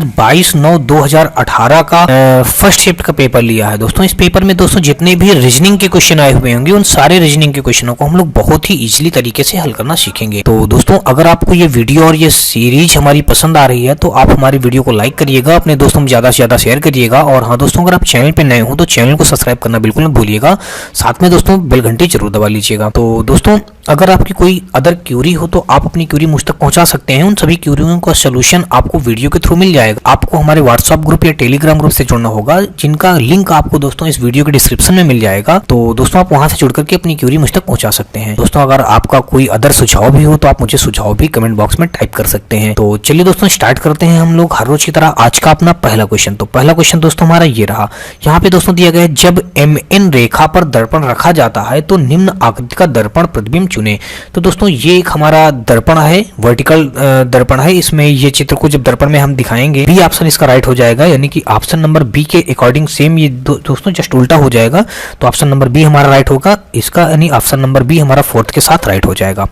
22/9/2018 का first shift का paper लिया है दोस्तों। इस पेपर में दोस्तों जितने भी रीजनिंग के क्वेश्चन आए हुए होंगे उन सारे रीजनिंग के क्वेश्चनों को हम लोग बहुत ही इजीली तरीके से हल करना सीखेंगे। तो दोस्तों अगर आपको ये वीडियो और ये सीरीज हमारी पसंद आ रही है तो आप हमारी वीडियो को लाइक करिएगा, अपने दोस्तों में ज़्यादा से ज़्यादा शेयर करिएगा। और हाँ दोस्तों, अगर आप चैनल पर नए हो तो चैनल को सब्सक्राइब करना बिल्कुल मत भूलिएगा, साथ में दोस्तों बेल घंटी जरूर दबा लीजिएगा। तो दोस्तों अगर आपकी कोई अदर क्यूरी हो तो आप अपनी क्यूरी मुझ तक पहुंचा सकते हैं। उन सभी क्यूरियों का सोल्यूशन आपको वीडियो के थ्रू मिल जाएगा। आपको हमारे व्हाट्सएप ग्रुप या टेलीग्राम ग्रुप से जुड़ना होगा, जिनका लिंक आपको दोस्तों इस वीडियो के डिस्क्रिप्शन में मिल जाएगा। तो दोस्तों आप वहां से जुड़ करके अपनी क्यूरी मुझ तक पहुंचा सकते हैं। दोस्तों अगर आपका कोई अदर सुझाव भी हो तो आप मुझे सुझाव भी कमेंट बॉक्स में टाइप कर सकते हैं। तो चलिए दोस्तों स्टार्ट करते हैं हम लोग हर रोज की तरह आज का अपना पहला क्वेश्चन। तो पहला क्वेश्चन दोस्तों हमारा ये रहा। यहाँ पे दोस्तों दिया गया है, जब MN रेखा पर दर्पण रखा जाता है तो निम्न आकृति का दर्पण प्रतिबिंब चुने। तो दोस्तों ये एक हमारा दर्पण है, वर्टिकल दर्पण है। इसमें ये चित्र को जब दर्पण में हम दिखाएंगे, बी ऑप्शन इसका राइट हो जाएगा, यानी कि ऑप्शन नंबर बी के अकॉर्डिंग सेम ये दोस्तों जस्ट उल्टा हो जाएगा। तो ऑप्शन नंबर बी हमारा राइट होगा इसका, यानी ऑप्शन नंबर बी हमारा फोर्थ के साथ राइट हो जाएगा।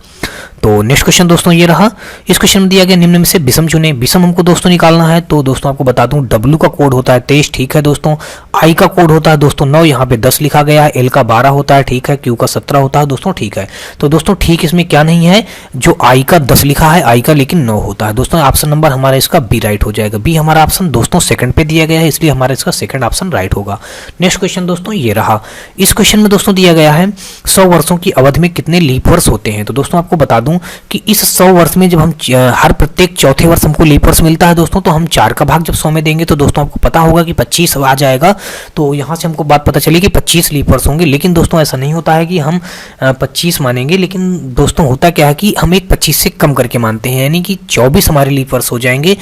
तो नेक्स्ट क्वेश्चन दोस्तों ये रहा। इस क्वेश्चन में दिया गया निम्न में से विषम चुने। विषम हमको दोस्तों निकालना है। तो दोस्तों आपको बता दूं W का कोड होता है 23, ठीक है दोस्तों। I का कोड होता है दोस्तों 9, यहाँ पे 10 लिखा गया है। L का 12 होता है, ठीक है। Q का 17 होता है दोस्तों, ठीक है। तो दोस्तों ठीक इसमें क्या नहीं है, जो I का 10 लिखा है, I का लेकिन 9 होता है दोस्तों। ऑप्शन नंबर हमारा इसका बी राइट हो जाएगा। बी हमारा ऑप्शन दोस्तों सेकंड पे दिया गया है, इसलिए हमारा इसका सेकंड ऑप्शन राइट होगा। नेक्स्ट क्वेश्चन दोस्तों ये रहा। इस क्वेश्चन में दोस्तों दिया गया है 100 वर्षों की अवधि में कितने लीप वर्ष होते हैं। तो दोस्तों आपको बता दूं कि इस 100 वर्ष में जब हम हर प्रत्येक चौथे वर्ष हमको लीप वर्ष मिलता है दोस्तों, तो हम 4 का भाग जब 100 में देंगे तो दोस्तों आपको पता होगा कि 25 आ जाएगा। तो यहाँ से हमको बात पता चली कि 25 लीप वर्ष होंगे। लेकिन दोस्तों ऐसा नहीं होता है कि हम 25 मानेंगे, लेकिन दोस्तों होता क्या है कि हम एक 25 से कम करके मानते हैं, यानी कि 24 हमारे लीप वर्ष हो जाएंगे।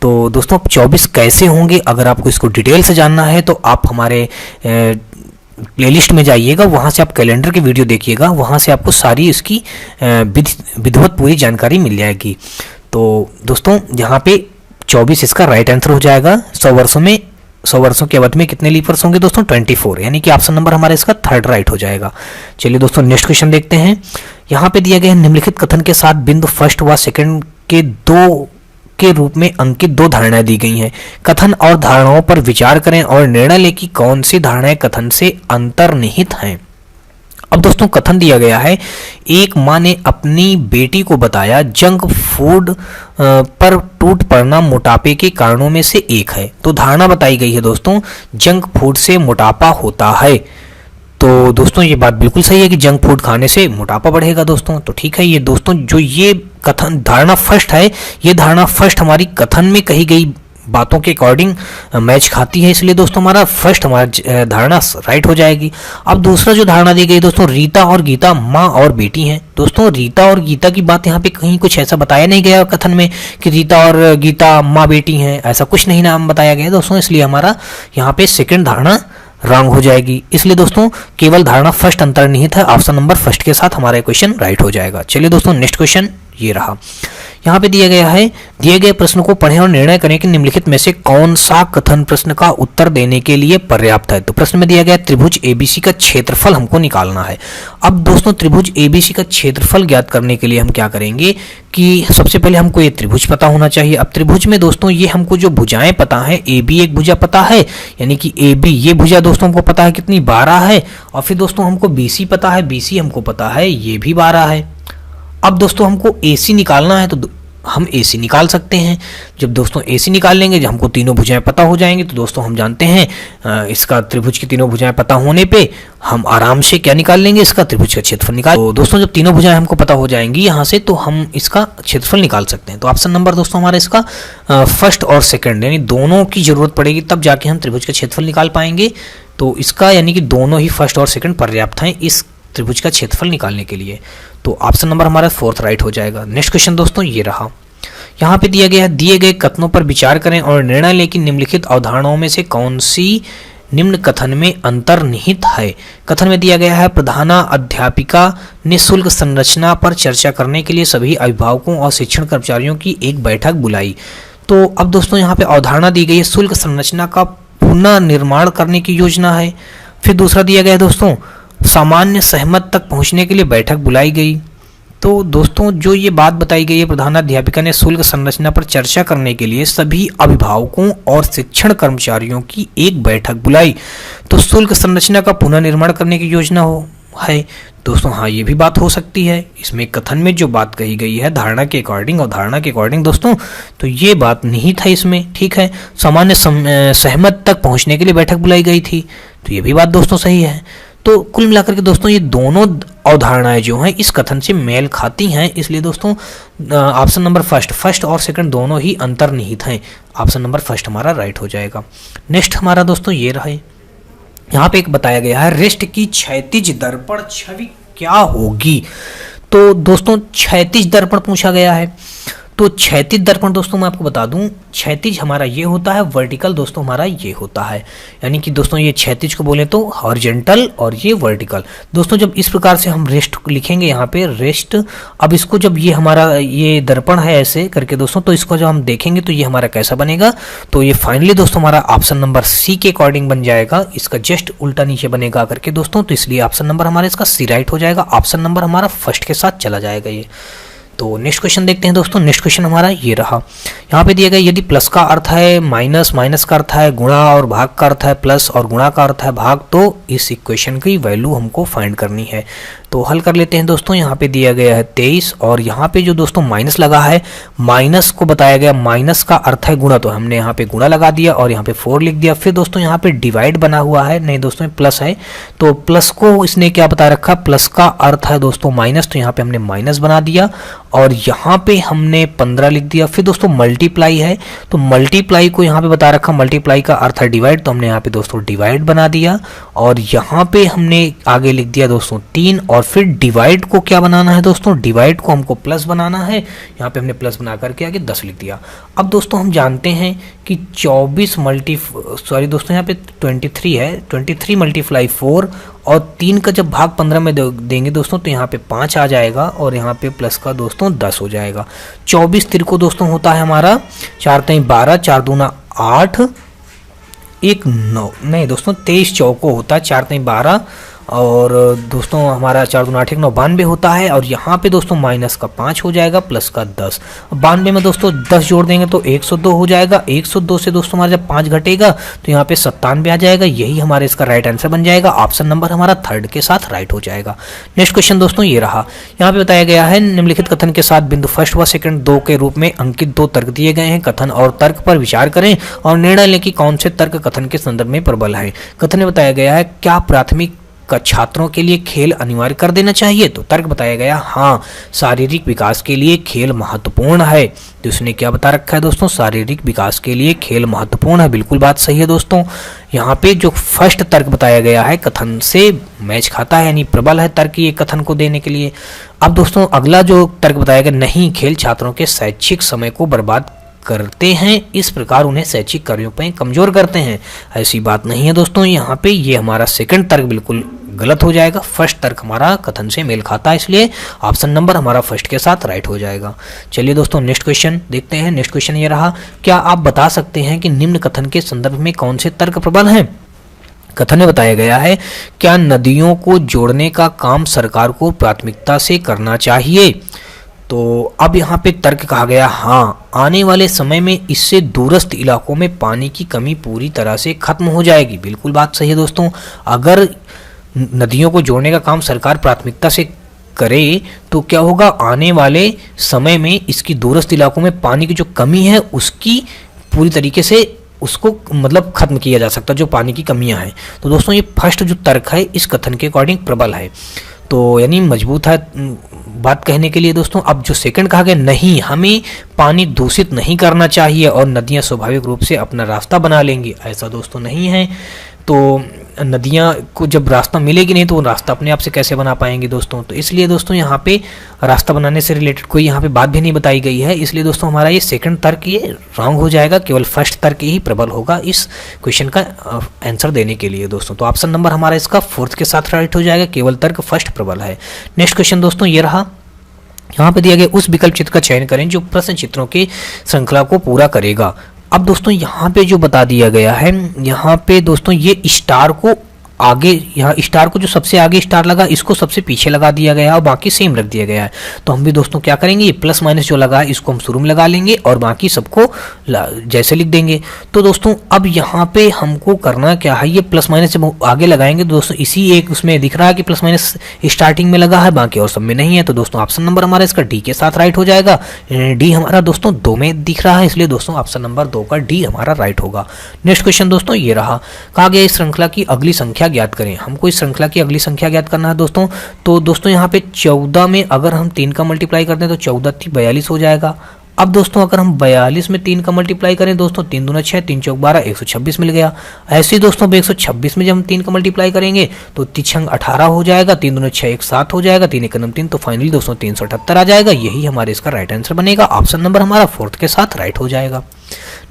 तो दोस्तों 24 कैसे होंगे, अगर आपको इसको डिटेल से जानना है तो आप हमारे प्लेलिस्ट में जाइएगा, वहाँ से आप कैलेंडर की वीडियो देखिएगा, वहाँ से आपको सारी इसकी विधिवत पूरी जानकारी मिल जाएगी। तो दोस्तों यहाँ पे 24 इसका राइट आंसर हो जाएगा। 100 वर्षों की अवधि में कितने लीप वर्ष होंगे दोस्तों 24, यानी कि ऑप्शन नंबर हमारा इसका थर्ड राइट हो जाएगा। चलिए दोस्तों नेक्स्ट क्वेश्चन देखते हैं। यहाँ पे दिया गया है निम्नलिखित कथन के साथ बिंदु फर्स्ट व सेकंड के रूप में अंकित 2 धारणाएं दी गई हैं। कथन और धारणाओं पर विचार करें और निर्णय लें कि कौन सी धारणाएं कथन से अंतर्निहित हैं। अब दोस्तों कथन दिया गया है, एक मां ने अपनी बेटी को बताया जंक फूड पर टूट पड़ना मोटापे के कारणों में से एक है। तो धारणा बताई गई है दोस्तों, जंक फूड से मोटापा होता है। तो दोस्तों ये बात बिल्कुल सही है कि जंक फूड खाने से मोटापा बढ़ेगा दोस्तों। तो ठीक है, ये दोस्तों जो ये कथन धारणा फर्स्ट है, ये धारणा फर्स्ट हमारी कथन में कही गई बातों के अकॉर्डिंग मैच खाती है, इसलिए दोस्तों हमारा फर्स्ट हमारा धारणा राइट हो जाएगी। अब दूसरा जो धारणा दी गई दोस्तों, रीता और गीता माँ और बेटी हैं। दोस्तों रीता और गीता की बात यहाँ पे कहीं कुछ ऐसा बताया नहीं गया कथन में कि रीता और गीता माँ बेटी हैं, ऐसा कुछ नहीं नाम बताया गया दोस्तों, इसलिए हमारा यहाँ पे सेकेंड धारणा रॉन्ग हो जाएगी। इसलिए दोस्तों केवल धारणा फर्स्ट अंतर्निहित है, ऑप्शन नंबर फर्स्ट के साथ हमारा क्वेश्चन राइट हो जाएगा। चलिए दोस्तों नेक्स्ट क्वेश्चन ये रहा। यहाँ पे दिया गया है, दिए गए प्रश्न को पढ़ें और निर्णय करें कि निम्नलिखित में से कौन सा कथन प्रश्न का उत्तर देने के लिए पर्याप्त है। तो प्रश्न में दिया गया त्रिभुज ABC का क्षेत्रफल हमको निकालना है। अब दोस्तों त्रिभुज ABC का क्षेत्रफल ज्ञात करने के लिए हम क्या करेंगे कि सबसे पहले हमको ये त्रिभुज पता होना चाहिए। अब त्रिभुज में दोस्तों ये हमको जो भुजाएं पता है, AB एक भुजा पता है, यानी कि AB ये भुजा दोस्तों हमको पता है कितनी 12 है। और फिर दोस्तों हमको BC पता है, BC हमको पता है ये भी 12 है। अब दोस्तों हमको AC निकालना है, तो हम AC निकाल सकते हैं। जब दोस्तों AC निकाल लेंगे, जब हमको तीनों भुजाएं पता हो जाएंगी, तो दोस्तों हम जानते हैं इसका त्रिभुज की तीनों भुजाएं पता होने पे हम आराम से क्या निकाल लेंगे, इसका त्रिभुज का क्षेत्रफल निकाल। तो दोस्तों जब तीनों भुजाएं हमको पता हो जाएंगी यहाँ से, तो हम इसका क्षेत्रफल निकाल सकते हैं। तो ऑप्शन नंबर दोस्तों हमारा इसका फर्स्ट और सेकंड, यानी दोनों की जरूरत पड़ेगी तब जाके हम त्रिभुज का क्षेत्रफल निकाल पाएंगे। तो इसका यानी कि दोनों ही फर्स्ट और सेकंड पर्याप्त हैं इस त्रिभुज का क्षेत्रफल निकालने के लिए। तो ऑप्शन नंबर हमारा फोर्थ राइट हो जाएगा। नेक्स्ट क्वेश्चन दोस्तों ये रहा। यहाँ पे दिया गया है, दिए गए कथनों पर विचार करें और निर्णय लें कि निम्नलिखित अवधारणाओं में से कौन सी निम्न कथन में अंतर्निहित है। कथन में दिया गया है, प्रधाना अध्यापिका ने शुल्क संरचना पर चर्चा करने के लिए सभी अभिभावकों और शिक्षण कर्मचारियों की एक बैठक बुलाई। तो अब दोस्तों यहाँ पे अवधारणा दी गई है, शुल्क संरचना का पुनः निर्माण करने की योजना है। फिर दूसरा दिया गया है दोस्तों, सामान्य सहमत तक पहुंचने के लिए बैठक बुलाई गई। तो दोस्तों जो ये बात बताई गई है, प्रधानाध्यापिका ने शुल्क संरचना पर चर्चा करने के लिए सभी अभिभावकों और शिक्षण कर्मचारियों की एक बैठक बुलाई। तो शुल्क संरचना का पुनर्निर्माण करने की योजना है दोस्तों। हाँ, ये भी बात हो सकती है। इसमें कथन में जो बात कही गई है धारणा के अकॉर्डिंग और धारणा के अकॉर्डिंग दोस्तों, तो ये बात नहीं था इसमें, ठीक है। सामान्य सहमत तक पहुंचने के लिए बैठक बुलाई गई थी, तो ये भी बात दोस्तों सही है। तो कुल मिलाकर के दोस्तों ये दोनों अवधारणाएं जो हैं इस कथन से मेल खाती हैं, इसलिए दोस्तों ऑप्शन नंबर फर्स्ट और सेकंड दोनों ही अंतर्निहित हैं। ऑप्शन नंबर फर्स्ट हमारा राइट हो जाएगा। नेक्स्ट हमारा दोस्तों ये रहा, यहाँ पे एक बताया गया है रेस्ट की क्षैतिज दर्पण छवि क्या होगी। तो दोस्तों क्षैतिज दर्पण पूछा गया है। तो क्षैतिज दर्पण दोस्तों मैं आपको बता दूं, क्षैतिज हमारा ये होता है, वर्टिकल दोस्तों हमारा ये होता है। यानी कि दोस्तों ये क्षैतिज को बोले तो हॉरिजॉन्टल और ये वर्टिकल। दोस्तों जब इस प्रकार से हम रेस्ट लिखेंगे यहाँ पे रेस्ट, अब इसको जब ये हमारा ये दर्पण है ऐसे करके दोस्तों, तो इसको जब हम देखेंगे तो ये हमारा कैसा बनेगा, तो ये फाइनली दोस्तों हमारा ऑप्शन नंबर सी के अकॉर्डिंग बन जाएगा। इसका जस्ट उल्टा नीचे बनेगा करके दोस्तों, तो इसलिए ऑप्शन नंबर हमारा इसका सी राइट हो जाएगा। ऑप्शन नंबर हमारा फर्स्ट के साथ चला जाएगा ये। तो नेक्स्ट क्वेश्चन देखते हैं दोस्तों। नेक्स्ट क्वेश्चन हमारा ये रहा, यहाँ पे दिया गया यदि प्लस का अर्थ है माइनस, माइनस का अर्थ है गुणा और भाग का अर्थ है प्लस और गुणा का अर्थ है भाग, तो इस इक्वेशन की वैल्यू हमको फाइंड करनी है। तो हल कर लेते हैं दोस्तों। यहाँ पे दिया गया है 23 और यहाँ पे जो दोस्तों माइनस लगा है, माइनस को बताया गया माइनस का अर्थ है गुणा, तो हमने यहाँ पे गुणा लगा दिया और यहाँ पे 4 लिख दिया। फिर दोस्तों यहाँ पे डिवाइड बना हुआ है, नहीं दोस्तों प्लस है, तो प्लस को इसने क्या बता रखा, प्लस का अर्थ है दोस्तों माइनस, तो यहाँ पे हमने माइनस बना दिया और यहाँ पे हमने 15 लिख दिया। फिर दोस्तों मल्टीप्लाई है, तो मल्टीप्लाई को यहाँ पे बता रखा, मल्टीप्लाई का अर्थ है डिवाइड, तो हमने यहाँ पे दोस्तों डिवाइड बना दिया और यहाँ पे हमने आगे लिख दिया दोस्तों 3 और फिर डिवाइड को क्या बनाना है दोस्तों, डिवाइड को हमको प्लस बनाना है, यहाँ पे हमने प्लस बना करके आगे 10 लिख दिया। अब दोस्तों हम जानते हैं कि 24 दोस्तों यहाँ पे 23 है, 23 मल्टीप्लाई 4 और 3 का जब भाग 15 में देंगे दोस्तों, तो यहाँ पे 5 आ जाएगा और यहाँ पे प्लस का दोस्तों 10 हो जाएगा। 24 तिरको दोस्तों होता है हमारा 4 3 12, 4 दूना 8, 1 9, नहीं दोस्तों 23 चौको होता है, 4 3 12 और दोस्तों हमारा 4 दूना 8 1 9 92 होता है और यहाँ पे दोस्तों माइनस का 5 हो जाएगा प्लस का 10। 92 में दोस्तों 10 जोड़ देंगे तो 102 हो जाएगा। 102 से दोस्तों हमारा जब 5 घटेगा तो यहाँ पे 97 आ जाएगा। यही हमारे इसका राइट आंसर बन जाएगा। ऑप्शन नंबर हमारा थर्ड के साथ राइट हो जाएगा। नेक्स्ट क्वेश्चन दोस्तों ये रहा, यहाँ पे बताया गया है निम्नलिखित कथन के साथ बिंदु फर्स्ट व सेकंड 2 के रूप में अंकित 2 तर्क दिए गए हैं। कथन और तर्क पर विचार करें और निर्णय लें कि कौन से तर्क कथन के संदर्भ में प्रबल है। कथन में बताया गया है क्या प्राथमिक का छात्रों के लिए खेल अनिवार्य कर देना चाहिए, तो तर्क बताया गया हाँ, शारीरिक विकास के लिए खेल महत्वपूर्ण है। तो उसने क्या बता रखा है दोस्तों, शारीरिक विकास के लिए खेल महत्वपूर्ण है। बिल्कुल बात सही है दोस्तों। यहाँ पे जो फर्स्ट तर्क बताया गया है कथन से मैच खाता है, यानी प्रबल है तर्क ये कथन को देने के लिए। अब दोस्तों अगला जो तर्क बताया गया, नहीं खेल छात्रों के शैक्षिक समय को बर्बाद करते हैं, इस प्रकार उन्हें शैक्षिक कार्यों पर कमजोर करते हैं। ऐसी बात नहीं है दोस्तों। यहाँ पे ये हमारा सेकंड तर्क बिल्कुल गलत हो जाएगा। फर्स्ट तर्क हमारा कथन से मेल खाता है, इसलिए ऑप्शन नंबर हमारा फर्स्ट के साथ राइट हो जाएगा। चलिए दोस्तों नेक्स्ट क्वेश्चन देखते हैं। नेक्स्ट क्वेश्चन ये रहा, क्या आप बता सकते हैं कि निम्न कथन के संदर्भ में कौन से तर्क प्रबल हैं। कथन में बताया गया है क्या नदियों को जोड़ने का काम सरकार को प्राथमिकता से करना चाहिए। तो अब यहाँ पे तर्क कहा गया हाँ, आने वाले समय में इससे दूरस्थ इलाकों में पानी की कमी पूरी तरह से खत्म हो जाएगी। बिल्कुल बात सही है दोस्तों। अगर नदियों को जोड़ने का काम सरकार प्राथमिकता से करे तो क्या होगा, आने वाले समय में इसकी दूरस्थ इलाकों में पानी की जो कमी है उसकी पूरी तरीके से उसको मतलब खत्म किया जा सकता है, जो पानी की कमियां हैं। तो दोस्तों ये फर्स्ट जो तर्क है इस कथन के अकॉर्डिंग प्रबल है, तो यानी मजबूत है बात कहने के लिए दोस्तों। अब जो सेकंड कहा गया, नहीं हमें पानी दूषित नहीं करना चाहिए और नदियां स्वाभाविक रूप से अपना रास्ता बना लेंगी, ऐसा दोस्तों नहीं है। तो नदियां को जब रास्ता मिलेगी नहीं तो वो रास्ता अपने आप से कैसे बना पाएंगी दोस्तों। तो इसलिए दोस्तों यहाँ पे रास्ता बनाने से रिलेटेड कोई यहाँ पे बात भी नहीं बताई गई है, इसलिए दोस्तों हमारा ये सेकंड तर्क ये रॉन्ग हो जाएगा। केवल फर्स्ट तर्क ही प्रबल होगा इस क्वेश्चन का आंसर देने के लिए दोस्तों। तो ऑप्शन नंबर हमारा इसका फोर्थ के साथ राइट हो जाएगा, केवल तर्क फर्स्ट प्रबल है। नेक्स्ट क्वेश्चन दोस्तों ये रहा, यहाँ पे दिया गया उस विकल्प चित्र का चयन करें जो प्रश्न चित्रों की श्रृंखला को पूरा करेगा। अब दोस्तों यहाँ पे जो बता दिया गया है, यहाँ पे दोस्तों ये स्टार को आगे यहाँ स्टार को जो सबसे आगे स्टार लगा इसको सबसे पीछे लगा दिया गया और बाकी सेम रख दिया गया है। तो हम भी दोस्तों क्या करेंगे, ये प्लस माइनस जो लगा है इसको हम शुरू में लगा लेंगे और बाकी सबको जैसे लिख देंगे। तो दोस्तों अब यहाँ पे हमको करना क्या है, ये प्लस माइनस जब आगे लगाएंगे तो दोस्तों इसी एक उसमें दिख रहा है कि प्लस माइनस स्टार्टिंग में लगा है, बाकी और सब में नहीं है। तो दोस्तों ऑप्शन नंबर हमारा इसका डी के साथ राइट हो जाएगा। डी हमारा दोस्तों 2 में दिख रहा है, इसलिए दोस्तों ऑप्शन नंबर 2 का डी हमारा राइट होगा। नेक्स्ट क्वेश्चन दोस्तों ये रहा, कहा गया इस श्रृंखला की अगली संख्या ज्ञात करें। हमको इस श्रृंखला की अगली संख्या ज्ञात करना है दोस्तों। तो दोस्तों यहाँ पे 14 में अगर हम 3 का मल्टीप्लाई करते हैं तो 14 3 42 हो जाएगा। अब दोस्तों अगर हम 42 में 3 का मल्टीप्लाई करें दोस्तों, 3 दूना 6, 3 चौक 12, 126 मिल गया। ऐसे ही दोस्तों 126 में जब हम 3 का मल्टीप्लाई करेंगे तो 3 18 हो जाएगा, 3 दूना 6, 1 7 हो जाएगा, 3 1 3, तो फाइनली दोस्तों 378 आ जाएगा। यही हमारे इसका राइट आंसर बनेगा। ऑप्शन नंबर हमारा 4th के साथ राइट हो जाएगा।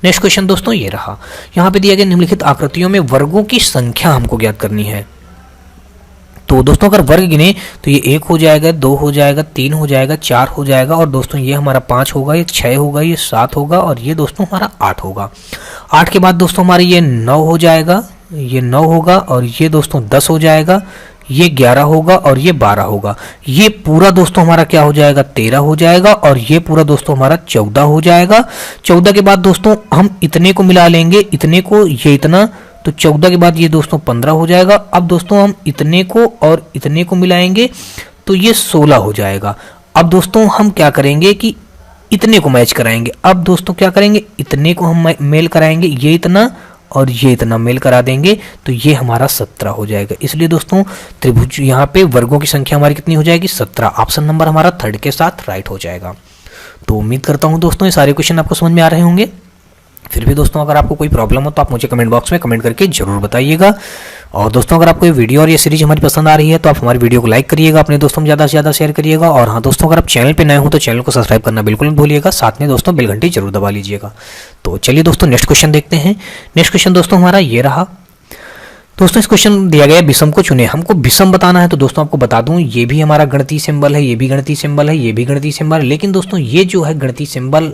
नेक्स्ट क्वेश्चन दोस्तों ये रहा, यहाँ पे दिया गया निम्नलिखित आकृतियों में वर्गों की संख्या हमको ज्ञात करनी है। तो दोस्तों अगर वर्ग गिने तो ये 1 हो जाएगा, 2 हो जाएगा, 3 हो जाएगा, 4 हो जाएगा और दोस्तों ये हमारा 5 होगा, ये 6 होगा, ये 7 होगा और ये दोस्तों हमारा 8 होगा। 8 के बाद दोस्तों हमारे ये 9 हो जाएगा, ये 9 होगा और ये दोस्तों 10 हो जाएगा, ये 11 होगा और ये 12 होगा। ये पूरा दोस्तों हमारा क्या हो जाएगा, 13 हो जाएगा और ये पूरा दोस्तों हमारा 14 हो जाएगा। 14 के बाद दोस्तों हम इतने को मिला लेंगे, इतने को ये इतना, तो 14 के बाद ये दोस्तों 15 हो जाएगा। अब दोस्तों हम इतने को और इतने को मिलाएंगे तो ये 16 हो जाएगा। अब दोस्तों हम क्या करेंगे कि इतने को मैच कराएंगे। अब दोस्तों क्या करेंगे, इतने को हम मेल कराएंगे, ये इतना और ये इतना मेल करा देंगे तो ये हमारा 17 हो जाएगा। इसलिए दोस्तों त्रिभुज यहाँ पे वर्गों की संख्या हमारी कितनी हो जाएगी, 17। ऑप्शन नंबर हमारा 3rd के साथ राइट हो जाएगा। तो उम्मीद करता हूँ दोस्तों ये सारे क्वेश्चन आपको समझ में आ रहे होंगे। फिर भी दोस्तों अगर आपको कोई प्रॉब्लम हो तो आप मुझे कमेंट बॉक्स में कमेंट करके जरूर बताइएगा। और दोस्तों अगर आपको ये वीडियो और ये सीरीज हमारी पसंद आ रही है तो आप हमारी वीडियो को लाइक करिएगा, अपने दोस्तों में ज़्यादा से ज़्यादा शेयर करिएगा। और हाँ दोस्तों अगर आप चैनल पे नए हो तो चैनल को सब्सक्राइब करना बिल्कुल मत भूलिएगा, साथ में दोस्तों बेल घंटी जरूर दबा लीजिएगा। तो चलिए दोस्तों नेक्स्ट क्वेश्चन देखते हैं। नेक्स्ट क्वेश्चन दोस्तों हमारा ये रहा। दोस्तों इस क्वेश्चन दिया गया विषम को चुने, हमको विषम बताना है। तो दोस्तों आपको बता दूं ये भी हमारा गणितीय सिंबल है, ये भी गणितीय सिंबल है, ये भी गणितीय सिंबल है, लेकिन दोस्तों ये जो है गणितीय सिंबल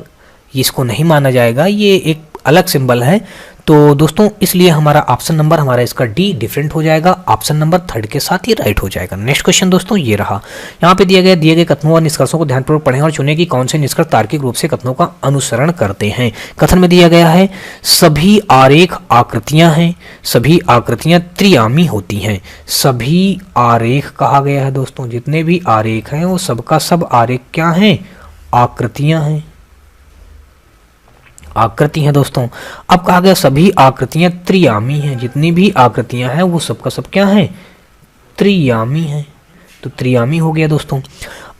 इसको नहीं माना जाएगा, ये एक अलग सिंबल है। तो दोस्तों इसलिए हमारा ऑप्शन नंबर हमारा इसका डी डिफरेंट हो जाएगा। ऑप्शन नंबर 3rd के साथ ही राइट हो जाएगा। नेक्स्ट क्वेश्चन दोस्तों ये रहा, यहाँ पे दिए गए कथनों और निष्कर्षों को ध्यानपूर्वक पढ़ें और चुनें कि कौन से निष्कर्ष तार्किक रूप से कथनों का अनुसरण करते हैं। कथन में दिया गया है सभी आरेख आकृतियां हैं, सभी आकृतियां त्रियामी होती हैं। सभी आरेख कहा गया है दोस्तों, जितने भी आरेख हैं वो सबका सब आरेख क्या हैं, आकृतियां हैं, आकृति हैं दोस्तों। अब कहा गया सभी आकृतियां त्रियामी हैं, जितनी भी आकृतियां हैं वो सबका सब क्या है, त्रियामी हैं। तो त्रियामी हो गया दोस्तों।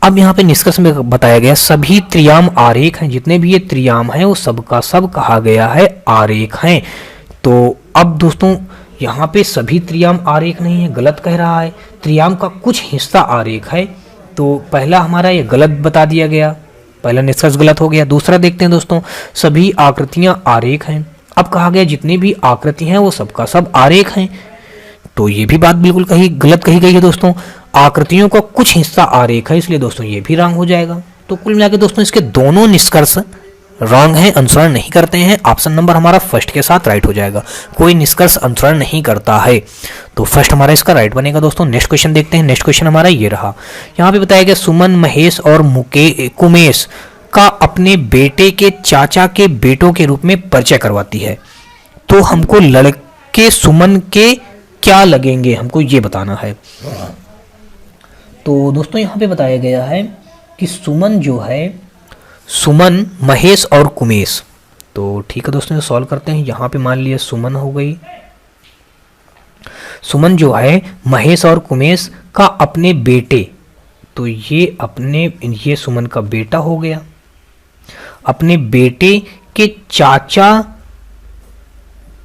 अब यहाँ पे निष्कर्ष में बताया गया सभी त्रियाम आरेख हैं, जितने भी ये त्रियाम हैं वो सबका सब कहा गया है आरेख हैं। तो अब दोस्तों यहाँ पे सभी त्रियाम आरेख नहीं है, गलत कह रहा है, त्रियाम का कुछ हिस्सा आरेख है। तो पहला हमारा ये गलत बता दिया गया, पहला निष्कर्ष गलत हो गया। दूसरा देखते हैं दोस्तों, सभी आकृतियां आरेख हैं। अब कहा गया जितनी भी आकृति हैं वो सबका सब आरेख हैं, तो ये भी बात बिल्कुल गलत कही गई है दोस्तों। आकृतियों का कुछ हिस्सा आरेख है, इसलिए दोस्तों ये भी रॉन्ग हो जाएगा। तो कुल मिलाकर दोस्तों इसके दोनों निष्कर्ष रॉन्ग है, अनुसरण नहीं करते हैं। ऑप्शन नंबर हमारा 1st के साथ राइट हो जाएगा। कोई निष्कर्ष अनुसरण नहीं करता है, तो 1st हमारा इसका राइट बनेगा दोस्तों। नेक्स्ट क्वेश्चन देखते हैं। नेक्स्ट क्वेश्चन हमारा ये रहा, यहाँ पे बताया गया सुमन महेश और कुमेश का अपने बेटे के चाचा के बेटों के रूप में परिचय करवाती है। तो हमको लड़के सुमन के क्या लगेंगे, हमको ये बताना है। तो दोस्तों यहाँ पे बताया गया है कि सुमन जो है, सुमन महेश और कुमेश। तो ठीक है दोस्तों सॉल्व करते हैं। यहाँ पे मान लिया सुमन हो गई, सुमन जो है महेश और कुमेश का अपने बेटे, तो ये सुमन का बेटा हो गया, अपने बेटे के चाचा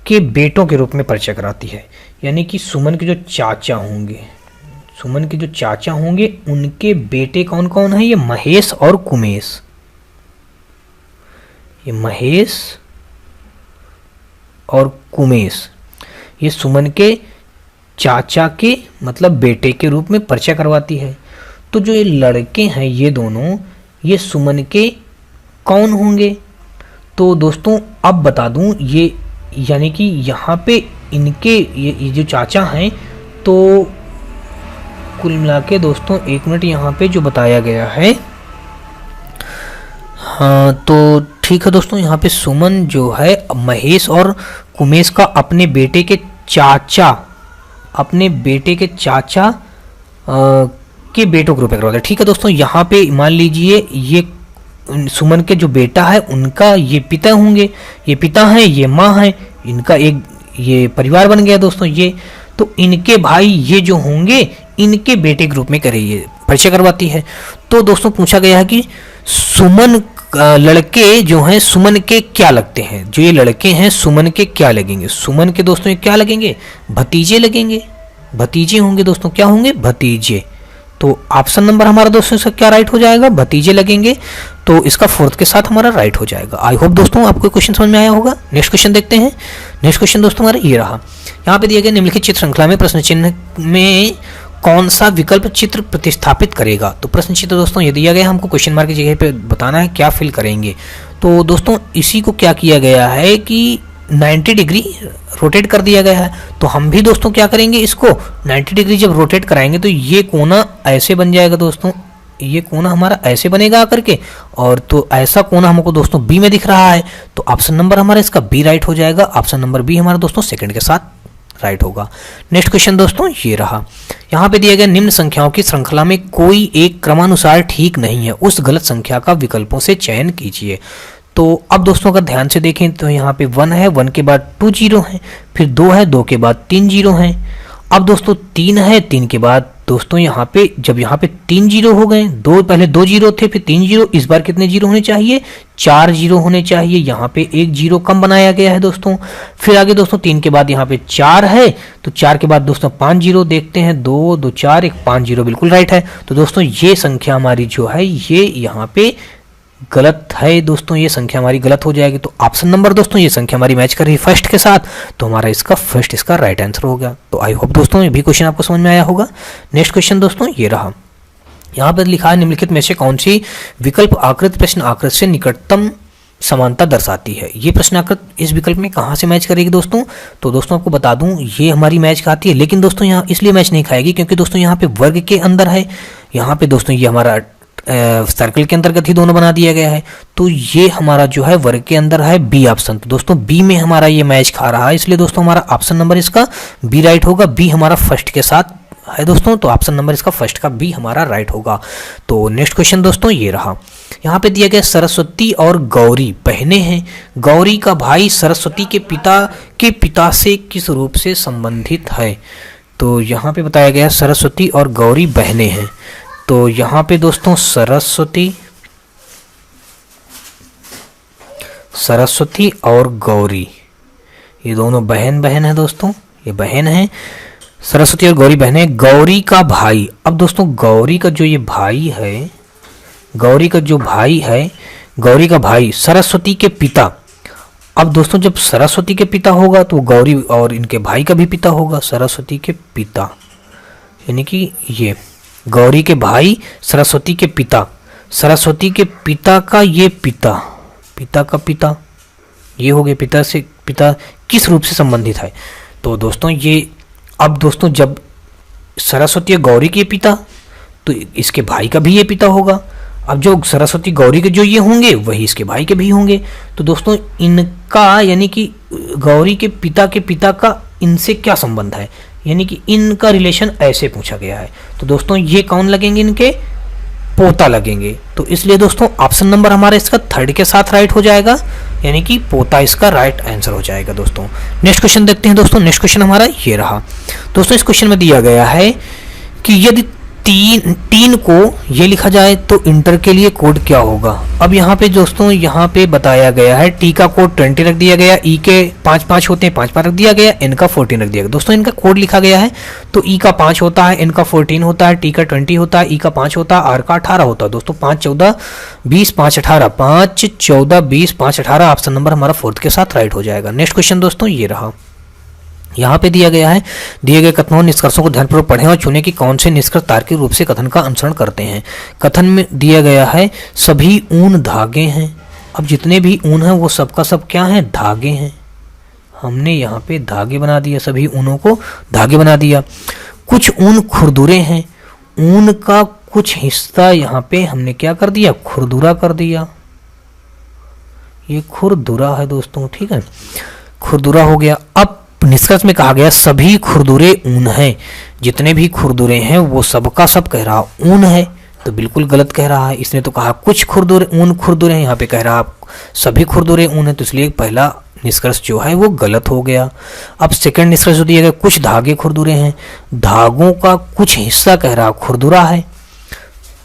के बेटों के रूप में परिचय कराती है। यानी कि सुमन के जो चाचा होंगे, सुमन के जो चाचा होंगे उनके बेटे कौन कौन है, ये महेश और कुमेश। ये महेश और कुमेश ये सुमन के चाचा के मतलब बेटे के रूप में परिचय करवाती है। तो जो ये लड़के हैं ये दोनों, ये सुमन के कौन होंगे। तो दोस्तों अब बता दूं, ये यानी कि यहाँ पे इनके ये जो चाचा हैं तो कुल मिला के दोस्तों 1 मिनट यहाँ पे जो बताया गया है, हाँ तो ठीक है दोस्तों, यहाँ पे सुमन जो है महेश और कुमेश का अपने बेटे के चाचा के बेटों के रूप में करवाते हैं। ठीक है दोस्तों, यहाँ पे मान लीजिए ये सुमन के जो बेटा है उनका ये पिता होंगे, ये पिता हैं, ये माँ है, इनका एक ये परिवार बन गया दोस्तों। ये तो इनके भाई ये जो होंगे इनके बेटे के रूप में करिए परिचय करवाती है। तो दोस्तों पूछा गया है कि सुमन लड़के जो हैं सुमन के क्या लगते हैं, जो ये लड़के हैं सुमन के क्या लगेंगे। सुमन के दोस्तों ये क्या लगेंगे, भतीजे लगेंगे, भतीजे होंगे दोस्तों, क्या होंगे, भतीजे। तो ऑप्शन नंबर हमारा दोस्तों इसका क्या राइट हो जाएगा, भतीजे लगेंगे। तो इसका 4th के साथ हमारा राइट हो जाएगा। आई होप दोस्तों आपको क्वेश्चन समझ में आया होगा। नेक्स्ट क्वेश्चन देखते हैं। नेक्स्ट क्वेश्चन दोस्तों हमारा ये रहा, यहाँ पे दिया गया निम्नलिखित चित्र श्रृंखला में प्रश्न चिन्ह में कौन सा विकल्प चित्र प्रतिस्थापित करेगा। तो प्रश्न चित्र दोस्तों ये दिया गया, हमको क्वेश्चन मार्क की जगह पे बताना है क्या फिल करेंगे। तो दोस्तों इसी को क्या किया गया है कि 90 डिग्री रोटेट कर दिया गया है। तो हम भी दोस्तों क्या करेंगे, इसको 90 डिग्री जब रोटेट कराएंगे तो ये कोना ऐसे बन जाएगा दोस्तों, ये कोना हमारा ऐसे बनेगा आकर के, और तो ऐसा कोना हमको दोस्तों बी में दिख रहा है। तो ऑप्शन नंबर हमारा इसका बी राइट हो जाएगा। ऑप्शन नंबर बी हमारा दोस्तों सेकंड के साथ राइट होगा। नेक्स्ट क्वेश्चन दोस्तों ये रहा, यहाँ पे दिया गया निम्न संख्याओं की श्रृंखला में कोई एक क्रमानुसार ठीक नहीं है, उस गलत संख्या का विकल्पों से चयन कीजिए। तो अब दोस्तों अगर ध्यान से देखें तो यहाँ पे 1 है, 1 के बाद 2 जीरो है, फिर 2 है, 2 के बाद 3 जीरो हैं। अब दोस्तों 3 है, 3 के बाद दोस्तों यहाँ पे जब यहाँ पे 3 जीरो हो गए, पहले 2 जीरो थे फिर 3 जीरो, इस बार कितने जीरो होने चाहिए, 4 जीरो होने चाहिए। यहाँ पे 1 जीरो कम बनाया गया है दोस्तों। फिर आगे दोस्तों 3 के बाद यहाँ पे 4 है, तो 4 के बाद दोस्तों 5 जीरो देखते हैं, 2 2 4 1 5 जीरो बिल्कुल राइट है। तो दोस्तों ये संख्या हमारी जो है ये यहाँ पे गलत है दोस्तों, ये संख्या हमारी गलत हो जाएगी। तो ऑप्शन नंबर दोस्तों ये संख्या हमारी मैच कर रही है फर्स्ट के साथ, तो हमारा इसका फर्स्ट इसका राइट आंसर हो गया। तो आई होप दोस्तों ये भी क्वेश्चन आपको समझ में आया होगा। नेक्स्ट क्वेश्चन दोस्तों ये रहा, यहाँ पर लिखा है निम्नलिखित में से कौन सी विकल्प आकृति प्रश्न आकृति से निकटतम समानता दर्शाती है। ये प्रश्न आकृति इस विकल्प में कहाँ से मैच करेगी दोस्तों। तो दोस्तों आपको बता दूं ये हमारी मैच खाती है, लेकिन दोस्तों यहाँ इसलिए मैच नहीं खाएगी क्योंकि दोस्तों यहाँ पे वर्ग के अंदर है, यहाँ पे दोस्तों ये हमारा सर्कल के अंतर्गत ही दोनों बना दिया गया है। तो ये हमारा जो है वर्ग के अंदर है बी ऑप्शन। तो दोस्तों बी में हमारा ये मैच खा रहा है, इसलिए दोस्तों हमारा ऑप्शन नंबर इसका बी राइट होगा। बी हमारा फर्स्ट के साथ है दोस्तों, तो ऑप्शन नंबर इसका फर्स्ट का बी हमारा राइट होगा। तो नेक्स्ट क्वेश्चन दोस्तों ये रहा, यहाँ पे दिया गया सरस्वती और गौरी बहनें हैं, गौरी का भाई सरस्वती के पिता से किस रूप से संबंधित है। तो यहाँ पे बताया गया सरस्वती और गौरी बहनें हैं। तो यहाँ पे दोस्तों सरस्वती और गौरी ये दोनों बहन है दोस्तों, ये बहन है, सरस्वती और गौरी बहन है। गौरी का भाई, अब दोस्तों गौरी का जो ये भाई है, गौरी का जो भाई है, गौरी का भाई सरस्वती के पिता। अब दोस्तों जब सरस्वती के पिता होगा तो गौरी और इनके भाई का भी पिता होगा, सरस्वती के पिता, यानी कि ये गौरी के भाई सरस्वती के पिता, सरस्वती के पिता का ये पिता का पिता, ये हो गए पिता से पिता किस रूप से संबंधित है। तो दोस्तों ये अब दोस्तों जब सरस्वती और गौरी के पिता तो इसके भाई का भी ये पिता होगा। अब जो सरस्वती गौरी के जो ये होंगे वही इसके भाई के भी होंगे। तो दोस्तों इनका यानी कि गौरी के पिता का इनसे क्या संबंध है, यानी कि इनका रिलेशन ऐसे पूछा गया है। तो दोस्तों ये कौन लगेंगे, इनके पोता लगेंगे। तो इसलिए दोस्तों ऑप्शन नंबर हमारा इसका थर्ड के साथ राइट हो जाएगा, यानी कि पोता इसका राइट आंसर हो जाएगा दोस्तों। नेक्स्ट क्वेश्चन देखते हैं दोस्तों। नेक्स्ट क्वेश्चन हमारा ये रहा दोस्तों, इस क्वेश्चन में दिया गया है कि यदि 3 को ये लिखा जाए तो इंटर के लिए कोड क्या होगा। अब यहाँ पे दोस्तों यहाँ पे बताया गया है टी का कोड 20 रख दिया गया, ई के 5 होते हैं 5 रख दिया गया, एन का 14 रख दिया गया। दोस्तों इनका कोड लिखा गया है तो ई का 5 होता है, एन का 14 होता है, टी का 20 होता है, ई का 5 होता है, आर का 18 होता है। दोस्तों 5 14 20 5 18 5 14 20 5 18 ऑप्शन नंबर हमारा फोर्थ के साथ राइट हो जाएगा। नेक्स्ट क्वेश्चन दोस्तों ये रहा, यहाँ पे दिया गया है दिए गए कथनों निष्कर्षों को ध्यानपूर्वक पढ़ें और चुनें कि कौन से निष्कर्ष तार्किक रूप से कथन का अनुसरण करते हैं। कथन में दिया गया है सभी ऊन धागे हैं। अब जितने भी ऊन हैं वो सबका सब क्या है, धागे हैं। हमने यहाँ पे धागे बना दिया, सभी ऊनों को धागे बना दिया। कुछ ऊन खुरदुरे हैं, ऊन का कुछ हिस्सा यहाँ पे हमने क्या कर दिया, खुरदुरा कर दिया। ये खुरदुरा है दोस्तों, ठीक है, खुरदुरा हो गया। अब निष्कर्ष में कहा गया सभी खुरदुरे ऊन हैं, जितने भी खुरदुरे हैं वो सबका सब कह रहा ऊन है, तो बिल्कुल गलत कह रहा है। इसने तो कहा कुछ खुरदुरे ऊन खुरदुरे हैं, यहाँ पे कह रहा सभी खुरदुरे ऊन है, तो इसलिए पहला निष्कर्ष जो है वो गलत हो गया। अब सेकंड निष्कर्ष जो दिया गया कुछ धागे खुरदुरे हैं, धागों का कुछ हिस्सा कह रहा खुरदुरा है,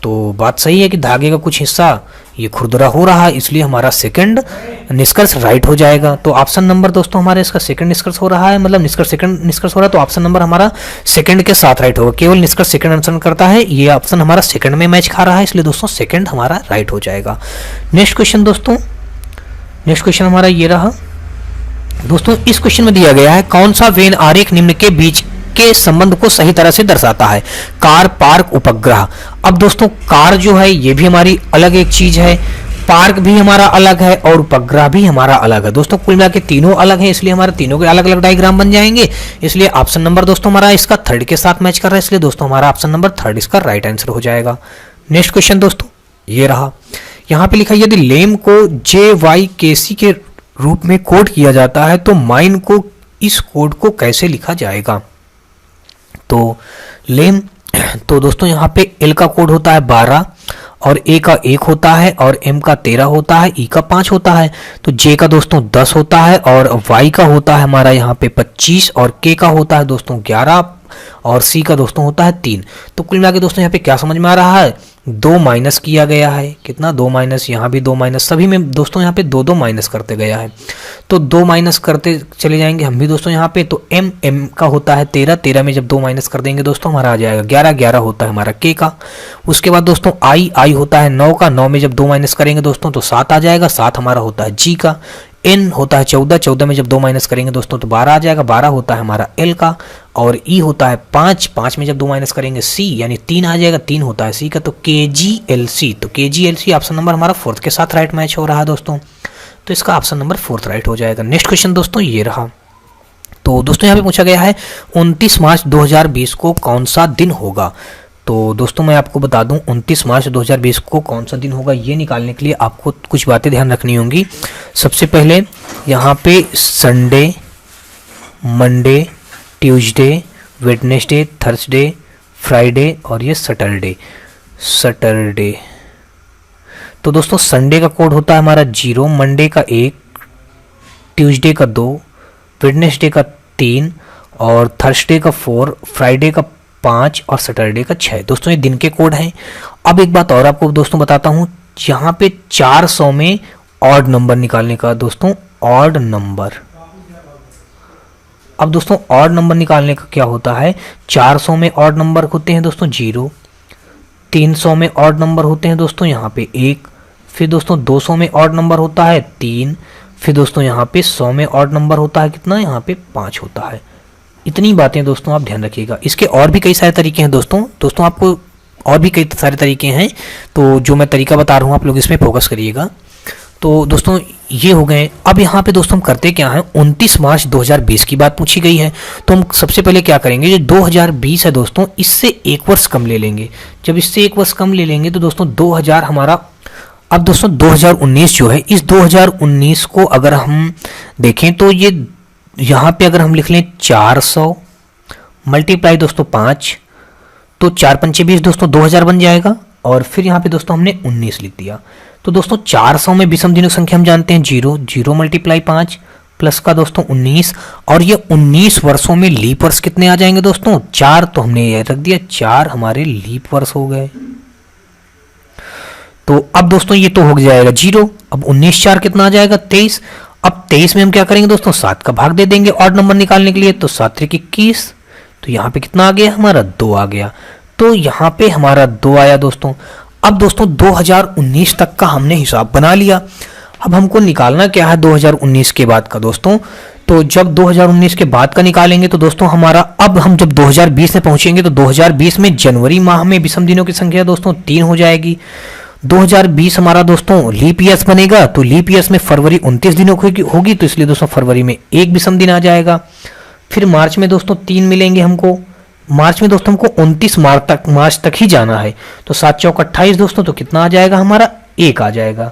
तो बात सही है कि धागे का कुछ हिस्सा ये खुरदुरा हो रहा है, इसलिए हमारा सेकंड निष्कर्ष राइट हो जाएगा। तो ऑप्शन नंबर दोस्तों हमारे इसका सेकंड निष्कर्ष हो रहा है, मतलब निष्कर्ष सेकंड निष्कर्ष हो रहा है, तो ऑप्शन नंबर हमारा सेकंड के साथ राइट होगा। केवल निष्कर्ष सेकंड आंसर करता है, ये ऑप्शन हमारा सेकंड में मैच खा रहा है, इसलिए दोस्तों सेकंड हमारा राइट हो जाएगा। नेक्स्ट क्वेश्चन दोस्तों, नेक्स्ट क्वेश्चन हमारा ये रहा दोस्तों। इस क्वेश्चन में दिया गया है कौन सा वेन आरेख निम्न के बीच के संबंध को सही तरह से दर्शाता है, कार, पार्क, उपग्रह। अब दोस्तों कार जो है ये भी हमारी अलग एक चीज है, पार्क भी हमारा अलग है और उपग्रह भी हमारा अलग है। दोस्तों कुल मिला के तीनों अलग है, इसलिए हमारे तीनों के अलग अलग डायग्राम बन जाएंगे, इसलिए ऑप्शन नंबर दोस्तों हमारा इसका थर्ड के साथ मैच कर रहा है, इसलिए दोस्तों हमारा ऑप्शन नंबर थर्ड इसका राइट आंसर हो जाएगा। नेक्स्ट क्वेश्चन दोस्तों ये रहा, यहाँ पे लिखा यदि लेम को JYKC के रूप में कोड किया जाता है तो माइन को इस कोड को कैसे लिखा जाएगा। तो लेम, तो दोस्तों यहाँ पे L का कोड होता है 12 और A का 1 होता है और M का 13 होता है, E का 5 होता है, तो J का दोस्तों 10 होता है और Y का होता है हमारा यहाँ पे 25 और K का होता है दोस्तों 11 और C का दोस्तों होता है 3। तो कुल मिला के दोस्तों यहाँ पे क्या समझ में आ रहा है, 2 माइनस किया गया है, कितना 2 माइनस, यहाँ भी 2 माइनस, सभी में दोस्तों यहाँ पे 2 माइनस करते गया है, तो 2 माइनस करते चले जाएंगे हम भी दोस्तों यहाँ पे। तो M का होता है 13, 13 में जब 2 माइनस कर देंगे दोस्तों हमारा आ जाएगा 11, 11 होता है हमारा K का। उसके बाद दोस्तों I होता है 9 का, 9 में जब 2 माइनस करेंगे दोस्तों तो 7 आ जाएगा, 7 हमारा होता है G का। N होता है 14, 14 में जब 2 माइनस करेंगे दोस्तों तो 12 आ जाएगा, 12 होता है हमारा L का। और E होता है 5, 5 में जब 2 माइनस करेंगे C यानी 3 आ जाएगा, 3 होता है C का। तो KGLC, तो KGLC ऑप्शन नंबर हमारा फोर्थ के साथ राइट मैच हो रहा है दोस्तों, तो इसका ऑप्शन नंबर फोर्थ राइट हो जाएगा। नेक्स्ट क्वेश्चन दोस्तों ये रहा, तो दोस्तों यहाँ पे पूछा गया है 29 मार्च 2020 को कौन सा दिन होगा। तो दोस्तों मैं आपको बता दूं 29 मार्च 2020 को कौन सा दिन होगा, ये निकालने के लिए आपको कुछ बातें ध्यान रखनी होंगी। सबसे पहले यहाँ पे Sunday, Monday, Tuesday, Wednesday, Thursday, Friday और ये सैटरडे। तो दोस्तों संडे का कोड होता है हमारा 0, मंडे का 1, ट्यूसडे का 2, वेडनेसडे का 3 और थर्सडे का 4, फ्राइडे का 5 और सैटरडे का 6। दोस्तों ये दिन के कोड हैं। अब एक बात और आपको दोस्तों बताता हूँ, यहाँ पे 400 में ऑड नंबर निकालने का दोस्तों, ऑड नंबर। अब दोस्तों ऑड नंबर निकालने का क्या होता है, 400 में ऑड नंबर होते हैं दोस्तों 0, 300 में ऑड नंबर होते हैं दोस्तों यहाँ पे 1, फिर दोस्तों 200 में ऑड नंबर होता है 3, फिर दोस्तों यहाँ पे 100 में ऑड नंबर होता है कितना, यहाँ पे 5 होता है। इतनी बातें दोस्तों आप ध्यान रखिएगा। इसके और भी कई सारे तरीके हैं दोस्तों आपको और भी कई सारे तरीके हैं, तो जो मैं तरीका बता रहा हूँ आप लोग इसमें फोकस करिएगा। तो दोस्तों ये हो गए। अब यहाँ पे दोस्तों हम करते क्या है, 29 मार्च 2020 की बात पूछी गई है, तो हम सबसे पहले क्या करेंगे, जो 2020 है दोस्तों इससे 1 वर्ष कम ले लेंगे। जब इससे 1 वर्ष कम ले लेंगे तो दोस्तों 2000 हमारा, अब दोस्तों 2019 जो है, इस 2019 को अगर हम देखें तो ये यहाँ पे अगर हम लिख लें 400 मल्टीप्लाई दोस्तों 5, तो 4 पंचे 20 दोस्तों 2000 बन जाएगा। और फिर यहाँ पे दोस्तों हमने 19 लिख दिया। तो दोस्तों 400 में विषम दिनों संख्या हम जानते हैं 0, 0 मल्टीप्लाई 5 प्लस का दोस्तों 19, और ये 19 वर्षों में लीप वर्ष कितने आ जाएंगे दोस्तों, 4। तो हमने ये रख दिया 4 हमारे लीप वर्ष हो गए। तो अब दोस्तों ये तो हो जाएगा 0। अब 19 4 कितना आ जाएगा 23। अब 23 में हम क्या करेंगे दोस्तों, 7 का भाग दे देंगे ऑड नंबर निकालने के लिए, तो 7 त्रिक 21, तो यहाँ पे कितना आ गया हमारा 2 आ गया। तो यहाँ पे हमारा 2 आया दोस्तों। अब दोस्तों 2019 तक का हमने हिसाब बना लिया। अब हमको निकालना क्या है 2019 के बाद का दोस्तों, तो जब 2019 के बाद का निकालेंगे तो दोस्तों हमारा, अब हम जब 2020 में पहुंचेंगे तो 2020 में जनवरी माह में विषम दिनों की संख्या दोस्तों 3 हो जाएगी। 2020 हमारा दोस्तों लीप ईयर बनेगा, तो लीप ईयर में फरवरी 29 दिनों की होगी, तो इसलिए दोस्तों फरवरी में 1 विषम दिन आ जाएगा। फिर मार्च में दोस्तों 3 मिलेंगे हमको, मार्च में दोस्तों हमको 29 मार्च तक ही जाना है। तो 7 चौक 28 दोस्तों, तो कितना आ जाएगा हमारा 1 आ जाएगा।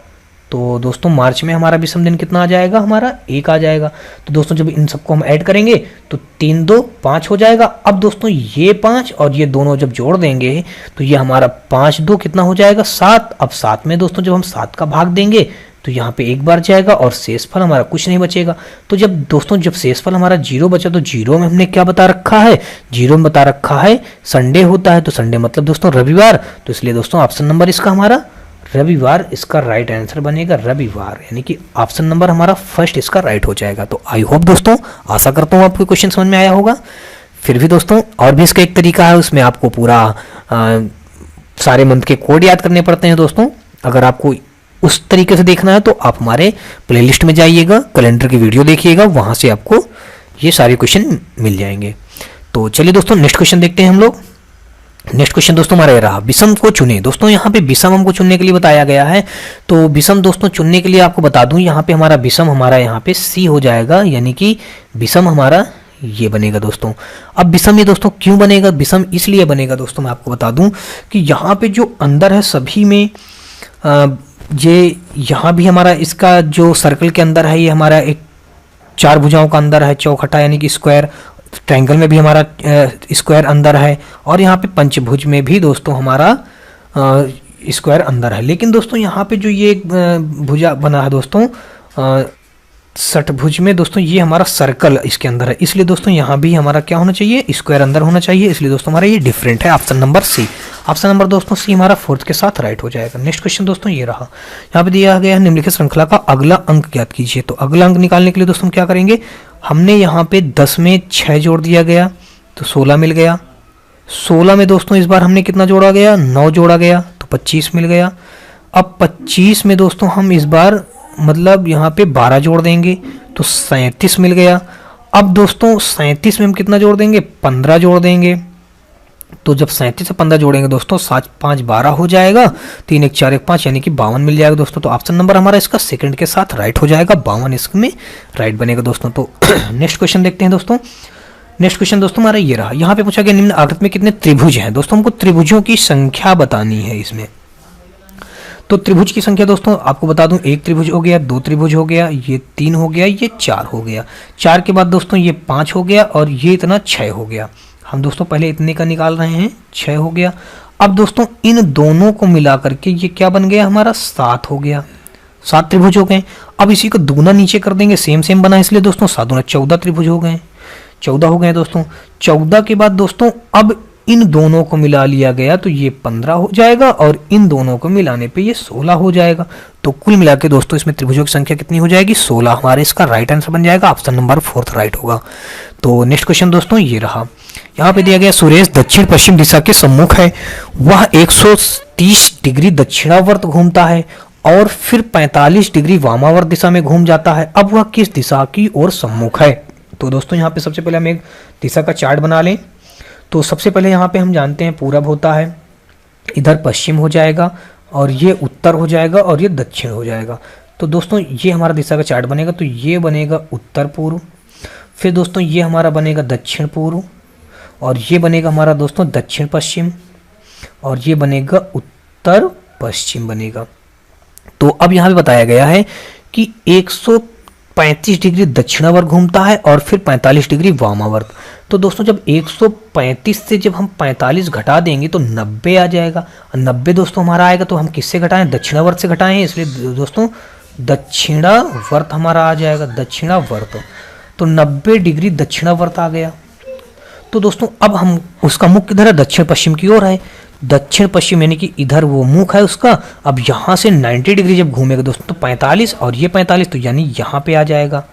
तो दोस्तों मार्च में हमारा विषम दिन कितना आ जाएगा, हमारा 1 आ जाएगा। तो दोस्तों जब इन सबको हम ऐड करेंगे तो 3 2 5 हो जाएगा। अब दोस्तों ये 5 और ये दोनों जब जोड़ देंगे तो ये हमारा 5 2 कितना हो जाएगा 7। अब 7 में दोस्तों जब हम 7 का भाग देंगे तो यहाँ पे 1 बार जाएगा और शेषफल हमारा कुछ नहीं बचेगा। तो जब दोस्तों जब शेषफल हमारा 0 बचा तो 0 में हमने क्या बता रखा है, 0 में बता रखा है संडे होता है। तो संडे मतलब दोस्तों रविवार, तो इसलिए दोस्तों ऑप्शन नंबर इसका हमारा रविवार इसका राइट आंसर बनेगा, रविवार, यानी कि ऑप्शन नंबर हमारा फर्स्ट इसका राइट हो जाएगा। तो आई होप दोस्तों, आशा करता हूँ आपको क्वेश्चन समझ में आया होगा। फिर भी दोस्तों और भी इसका एक तरीका है, उसमें आपको पूरा सारे मंथ के कोड याद करने पड़ते हैं दोस्तों। अगर आपको उस तरीके से देखना है तो आप हमारे प्लेलिस्ट में जाइएगा, कैलेंडर की वीडियो देखिएगा, वहां से आपको ये सारे क्वेश्चन मिल जाएंगे। तो चलिए दोस्तों नेक्स्ट क्वेश्चन देखते हैं हम लोग। नेक्स्ट क्वेश्चन दोस्तों हमारा ये रहा, विषम को चुने। दोस्तों यहाँ पे विषम हमको चुनने के लिए बताया गया है। तो विषम दोस्तों चुनने के लिए आपको बता दूं, यहाँ पे हमारा विषम हमारा यहाँ पे सी हो जाएगा, यानी कि विषम हमारा ये बनेगा दोस्तों। अब विषम ये दोस्तों क्यों बनेगा, विषम इसलिए बनेगा दोस्तों, मैं आपको बता दूं कि यहाँ पे जो अंदर है सभी में ये यहाँ भी हमारा इसका जो सर्कल के अंदर है ये हमारा एक 4 भुजाओं का अंदर है, चौखटा यानी कि स्क्वायर, ट्रायंगल में भी हमारा स्क्वायर अंदर है, और यहाँ पे पंचभुज में भी दोस्तों हमारा स्क्वायर अंदर है। लेकिन दोस्तों यहाँ पे जो ये भुजा बना है दोस्तों षटभुज में दोस्तों ये हमारा सर्कल इसके अंदर है, इसलिए दोस्तों यहाँ भी हमारा क्या होना चाहिए, स्क्वायर अंदर होना चाहिए, इसलिए दोस्तों हमारा ये डिफरेंट है। Option number C, option number दोस्तों सी हमारा फोर्थ के साथ राइट हो जाएगा। नेक्स्ट क्वेश्चन दोस्तों ये रहा, यहाँ पे दिया गया है निम्नलिखित श्रृंखला का अगला अंक ज्ञात कीजिए। तो अगला अंक निकालने के लिए दोस्तों क्या करेंगे, हमने यहाँ पे 10 में 6 जोड़ दिया गया तो 16 मिल गया। 16 में दोस्तों इस बार हमने कितना जोड़ा गया, 9 जोड़ा गया तो 25 मिल गया। अब 25 में दोस्तों हम इस बार मतलब यहाँ पे 12 जोड़ देंगे तो 37 मिल गया। अब दोस्तों 37 में हम कितना जोड़ देंगे, 15 जोड़ देंगे। तो जब 37 से 15 जोड़ेंगे दोस्तों 7 5 12 हो जाएगा, 3 1 4 1 5 यानी कि 52 मिल जाएगा दोस्तों। तो ऑप्शन नंबर हमारा इसका सेकंड के साथ राइट हो जाएगा, 52 इसमें राइट बनेगा दोस्तों। तो नेक्स्ट क्वेश्चन देखते हैं दोस्तों। नेक्स्ट क्वेश्चन दोस्तों हमारा ये रहा, यहाँ पे पूछा गया निम्न आकृति में कितने त्रिभुज हैं। दोस्तों हमको त्रिभुजों की संख्या बतानी है इसमें। तो त्रिभुज की संख्या दोस्तों आपको बता दूं, 1 त्रिभुज हो गया, 2 त्रिभुज हो गया, ये 3 हो गया, ये 4 हो गया। 4 के बाद दोस्तों ये 5 हो गया और ये इतना 6 हो गया। हम दोस्तों पहले इतने का निकाल रहे हैं, 6 हो गया। अब दोस्तों इन दोनों को मिला करके ये क्या बन गया हमारा, 7 हो गया। 7 त्रिभुज हो गए। अब इसी को दूना नीचे कर देंगे, सेम बना, इसलिए दोस्तों 7 दूना 14 त्रिभुज हो गए, 14 हो गए दोस्तों। 14 के बाद दोस्तों अब इन दोनों को मिला लिया गया तो ये 15 हो जाएगा और इन दोनों को मिलाने पे ये 16 हो जाएगा। तो कुल मिला के दोस्तों इसमें त्रिभुजों की संख्या कितनी हो जाएगी, 16 हमारे इसका राइट आंसर बन जाएगा, ऑप्शन नंबर 4 राइट होगा। तो नेक्स्ट क्वेश्चन दोस्तों ये रहा, यहाँ पे दिया गया सुरेश दक्षिण पश्चिम दिशा के सम्मुख है, वह 130 डिग्री दक्षिणावर्त घूमता है और फिर 45 डिग्री वामावर्त दिशा में घूम जाता है। अब वह किस दिशा की ओर सम्मुख है। तो दोस्तों यहाँ पे सबसे पहले हम एक दिशा का चार्ट बना लें। तो सबसे पहले यहाँ पे हम जानते हैं पूरब होता है, इधर पश्चिम हो जाएगा और ये उत्तर हो जाएगा और ये दक्षिण हो जाएगा। तो दोस्तों ये हमारा दिशा का चार्ट बनेगा, तो ये बनेगा उत्तर पूर्व, फिर दोस्तों ये हमारा बनेगा दक्षिण पूर्व, और ये बनेगा हमारा दोस्तों दक्षिण पश्चिम, और ये बनेगा उत्तर पश्चिम बनेगा। तो अब यहाँ पे बताया गया है कि 135 डिग्री दक्षिणावर्त घूमता है और फिर 45 डिग्री वामावर्त। तो दोस्तों जब 135 से जब हम 45 घटा देंगे तो 90 आ जाएगा। 90 दोस्तों हमारा आएगा तो हम किससे घटाएं, दक्षिणावर्त से घटाएं, इसलिए दोस्तों दक्षिणावर्त हमारा आ जाएगा, दक्षिणावर्त। तो 90 डिग्री दक्षिणावर्त आ गया। तो दोस्तों अब हम उसका मुख किधर है, दक्षिण पश्चिम की ओर है, दक्षिण पश्चिम यानी कि इधर वो मुख है उसका। अब यहाँ से 90 डिग्री जब घूमेगा दोस्तों तो 45 और ये 45 तो यानी यहाँ पे आ जाएगा,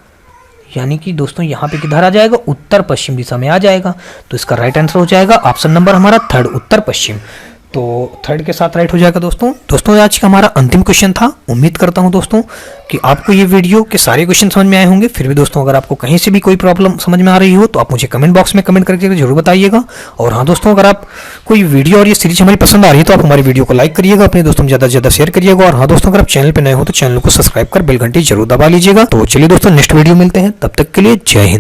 यानी कि दोस्तों यहाँ पे किधर आ जाएगा, उत्तर पश्चिम दिशा में आ जाएगा। तो इसका राइट आंसर हो जाएगा ऑप्शन नंबर हमारा 3 उत्तर पश्चिम। तो 3 के साथ राइट हो जाएगा दोस्तों आज का हमारा अंतिम क्वेश्चन था। उम्मीद करता हूँ दोस्तों कि आपको ये वीडियो के सारे क्वेश्चन समझ में आए होंगे। फिर भी दोस्तों अगर आपको कहीं से भी कोई प्रॉब्लम समझ में आ रही हो तो आप मुझे कमेंट बॉक्स में कमेंट करके जरूर बताइएगा। और हाँ दोस्तों, अगर आप कोई वीडियो और ये सीरीज हमारी पसंद आ रही है तो आप हमारी वीडियो को लाइक करिएगा, अपने दोस्तों में ज़्यादा से ज़्यादा शेयर करिएगा। और हाँ दोस्तों, अगर आप चैनल पर नए हो तो चैनल को सब्सक्राइब कर बेल घंटी जरूर दबा लीजिएगा। तो चलिए दोस्तों नेक्स्ट वीडियो मिलते हैं, तब तक के लिए जय हिंद।